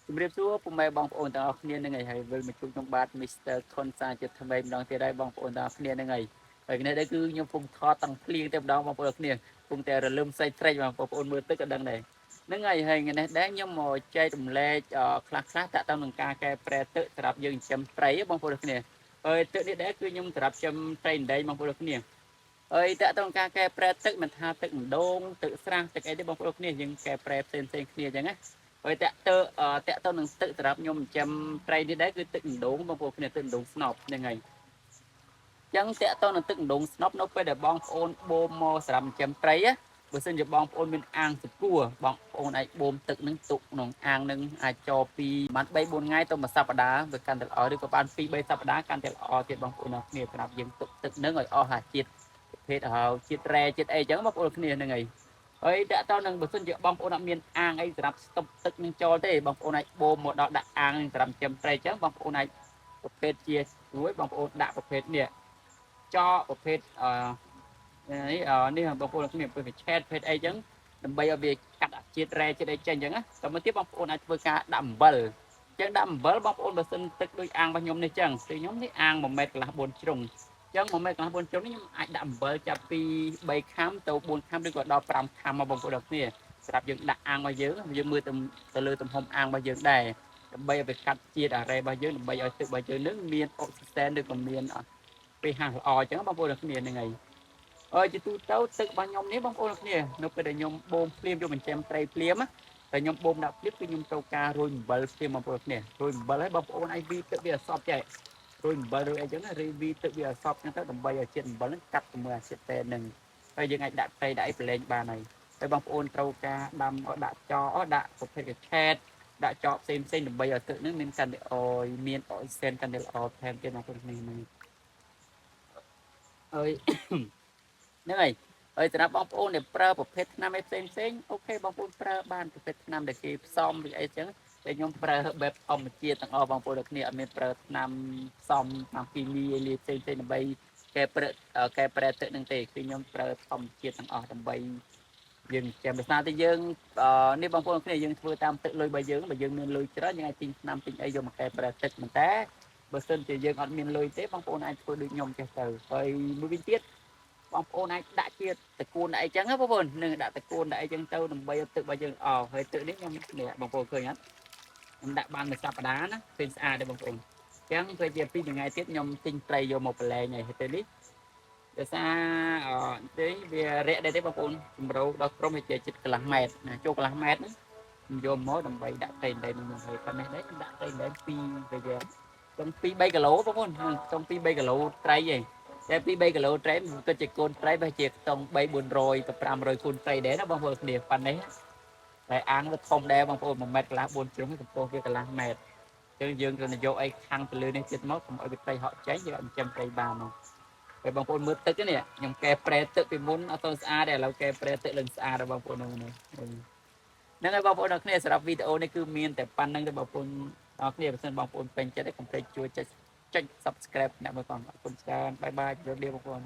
ជំរាបសួរពុកម៉ែបងប្អូនទាំងអស់គ្នានឹងហើយវិលមកជួបខ្ញុំបាទ Mr. Khonsa ជាថ្មីម្ដងទៀតហើយបងប្អូនទាំងអស់គ្នានឹងហើយថ្ងៃនេះគឺខ្ញុំពុំថតតាំងភ្លៀងតែម្ដងបងប្អូនគ្នាពុំតែរលឹមសេចត្រេកបងប្អូនមើលទឹកក៏ដឹងដែរហ្នឹងហើយថ្ងៃនេះដែរខ្ញុំមកចែករំលែកខ្លះតាក់ទងនឹងការកែប្រែទឹកសម្រាប់យើងចិញ្ចឹមត្រីបងប្អូនគ្នាហើយទឹកនេះដែរគឺខ្ញុំសម្រាប់ចិញ្ចឹមត្រីដែកបងប្អូនគ្នាហើយតាក់ទងការកែប្រែទឹកមិនថាទឹកម្ដងទឹកស្រះទឹកអីទេបងប្អូនគ្នាយើងកែប្រែផ្សេងគ្នាអញ្ចឹងណាហើយតាក់ទងនឹងទឹកសម្រាប់ខ្ញុំចិញ្ចឹមត្រីនេះដែរគឺទឹកម្ដងបងប្អូនគ្នាទឹកម្ដងស្នប់ហ្នឹងហើយអញ្ចឹងតាក់ទងនឹងទឹកម្ដងស្នប់នៅពេលដែលបងប្អូនបូមមកសម្រាប់ចិញ្ចឹមត្រីណាបើសិនជាបងប្អូនមានអាងសគួរបងប្អូនអាចបូមទឹកនឹងទុកក្នុងអាងនឹងអាចចោពីបាន3 4ថ្ងៃទៅមួយសប្តាហ៍វាកាន់តែល្អឬក៏បាន2 3សប្តាហ៍កាន់តែល្អទៀតបងប្អូនគ្នាសម្រាប់យើងទុកទឹកនឹងឲ្យអស់អាជាតិប្រភេទជាតិរ៉ែជាតិអីចឹងបងប្អូនគ្នាហ្នឹងហើយហើយតាក់ទងនឹងបើសិនជាបងប្អូនអត់មានអាងអីសម្រាប់ស្តុបទឹកនឹងចូលទេបងប្អូនអាចបូមមកដល់ដាក់អាងសម្រាប់ចិញ្ចឹមត្រីចឹងបងប្អូនអាចប្រភេទជាស្រួយបងប្អូនដាក់ប្រភេទនេះចោប្រភេទនេះបងប្អូនគ្នាប្រភេទឆេតប្រភេទអីចឹងដើម្បីឲ្យវាកាត់ជាតិរ៉ែជាតិអីចេញចឹងណាតែមកទៀតបងប្អូនអាចធ្វើការដាក់អំបិលចឹងដាក់អំបិលបងប្អូនបើសិនទឹកដូចអាងរបស់ខ្ញុំនេះចឹងគឺខ្ញុំនេះអាង1ម៉ែត្រកន្លះ4ជ្រុងចឹង1ម៉ែត្រកន្លះ4ជ្រុងនេះខ្ញុំអាចដាក់អំបិលចាប់ពី3ខាំទៅ4ខាំឬក៏ដល់5ខាំមកបងប្អូនគ្នាសម្រាប់យើងដាក់អាងរបស់យើងមើលទៅលើទំហំអាងរបស់យើងដែរដើម្បីឲ្យវាកាត់ជាតិអារ៉េរបស់យើងដើម្បីឲ្យទឹករបស់យើងនឹងមានអុកស៊ីសែនឬក៏មានpH ល្អអញ្ចឹងបងប្អូនគ្នាហ្នឹងហើយជាទូទៅទឹករបស់ខ្ញុំនេះបងប្អូនគ្នានៅពេលដែលខ្ញុំបូមភ្លាមយកបញ្ចាំត្រីភ្លាមតែខ្ញុំបូមដាក់ភ្លាមគឺខ្ញុំត្រូវការរោយអំបិលភ្លាមបងប្អូនគ្នារោយអំបិលឲ្យបងប្អូនអាចវីទឹកវាអសប់ចែរោយអំបិលឬអីចឹងរីវីទឹកវាអសប់ចឹងទៅដើម្បីឲ្យជាតិអំបិលហ្នឹងកាត់ជាមួយអាស៊ីតតែនឹងហើយយើងអាចដាក់ត្រីដាក់អីប្រឡែងបានហើយបងប្អូនត្រូវការដាំដាក់ចោដាក់ប្រភេទកឆេតដាក់ចោផ្សេងដើម្បីឲ្យទឹកហ្នឹងមានកាន់តែអយមានអុយសែនកាន់តែល្អថែមទៀតបងប្អូនគ្នាហ្នឹងហើយហ្នឹងហើយសម្រាប់បងប្អូនដែលប្រើប្រភេទថ្នាំអីផ្សេងអូខេបងប្អូនប្រើបានប្រភេទថ្នាំដែលគេផ្សំឬអីចឹងតែខ្ញុំប្រើបែបធម្មជាតិទាំងអស់បងប្អូនគ្នាអត់មានប្រើថ្នាំផ្សំថ្នាំគីមីអីលាផ្សេងដើម្បីកែប្រែទឹកនឹងទេគឺខ្ញុំប្រើធម្មជាតិទាំងអស់ដើម្បីយើងចាំដោយសារតែយើងនេះបងប្អូនគ្នាយើងធ្វើតាមទឹកលុយរបស់យើងបើយើងមានលុយច្រើនយើងអាចទិញថ្នាំទិញអីយកមកកែប្រែទឹកប៉ុន្តែបើសិនជាយើងអត់មានលុយទេបងប្អូនអាចធ្វើដូចខ្ញុំចេះទៅហើយមួយវិញទៀតបងប្អូនអាចដាក់ជាតកូនអីចឹងណាបងប្អូននឹងដាក់តកូនអីចឹងទៅដើម្បីឲ្យទឹករបស់យើងអស់ហើយទឹកនេះខ្ញុំនេះបងប្អូនឃើញអត់ខ្ញុំដាក់បានមួយសប្តាហ៍ណាឃើញស្អាតទេបងប្អូនចឹងធ្វើជា2ថ្ងៃទៀតខ្ញុំទិញត្រីយកមកប្រឡែងហើយទៅនេះដោយសារទេវារាក់ដែរទេបងប្អូនចម្រោដល់ក្រុមវាជាចិត្តកន្លះម៉ែត្រណាចូលកន្លះម៉ែត្រហ្នឹងខ្ញុំយកមកដើម្បីដាក់ត្រីដែកនឹងហើយប៉ុណ្ណេះដែរខ្ញុំដាក់ត្រីដែក2រយៈចង់2 3គីឡូបងប្អូនចង់2 3គីឡូត្រីឯងតែ2 3គីឡូត្រីគិតជាកូនត្រីប្រហែលជាខ្ទង់3 400ទៅ500កូនត្រីដែរណាបងប្អូនគ្នាប៉ុណ្ណេះតែអាងវាធំដែរបងប្អូន1ម៉ែត្រកន្លះ4ជ្រុងកម្ពស់វាកន្លះម៉ែត្រអញ្ចឹងយើងត្រូវយកអីខាំងទៅលើនេះទៀតមកកុំឲ្យវាត្រីហក់ចេញយើងអាចចិញ្ចឹមត្រីបានមកហើយបងប្អូនមើលទឹកនេះខ្ញុំកែប្រែទឹកពីមុនអត់ទៅស្អាតទេឥឡូវកែប្រែទឹកឡើងស្អាតហើយបងប្អូនហ្នឹងហើយបងប្អូនអរគ្នាសម្រាប់វីដេអូនេះគឺមានតែប៉ុណ្្នឹងទេបងប្អូនអរគ្នាបើសិនបងប្អូនពេញចិត្តទេកុំភ្លេចជួយចុច subscribe អ្នកមើលផងអរគុណច្រើនបាយបាយជម្រាបលាបងប្អូន